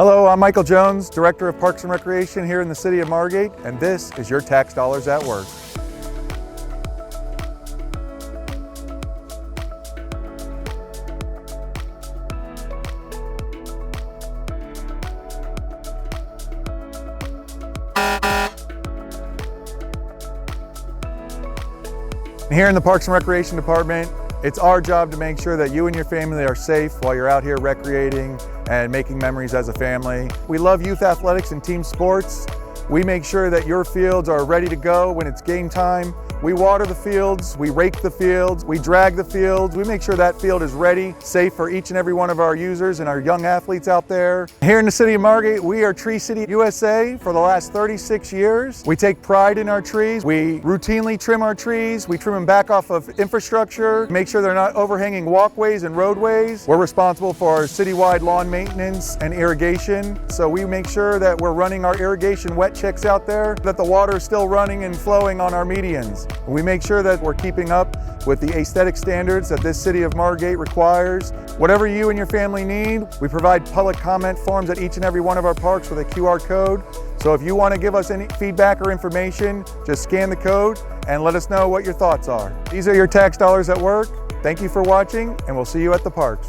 Hello, I'm Michael Jones, Director of Parks and Recreation here in the city of Margate, and this is your tax dollars at work. Here in the Parks and Recreation Department, it's our job to make sure that you and your family are safe while you're out here recreating and making memories as a family. We love youth athletics and team sports. We make sure that your fields are ready to go when it's game time. We water the fields, we rake the fields, we drag the fields. We make sure that field is ready, safe for each and every one of our users and our young athletes out there. Here in the city of Margate, we are Tree City USA for the last 36 years. We take pride in our trees. We routinely trim our trees. We trim them back off of infrastructure, make sure they're not overhanging walkways and roadways. We're responsible for our citywide lawn maintenance and irrigation. So we make sure that we're running our irrigation wet checks out there, that the water is still running and flowing on our medians. We make sure that we're keeping up with the aesthetic standards that this city of Margate requires. Whatever you and your family need, we provide public comment forms at each and every one of our parks with a QR code. So if you want to give us any feedback or information, just scan the code and let us know what your thoughts are. These are your tax dollars at work. Thank you for watching, and we'll see you at the parks.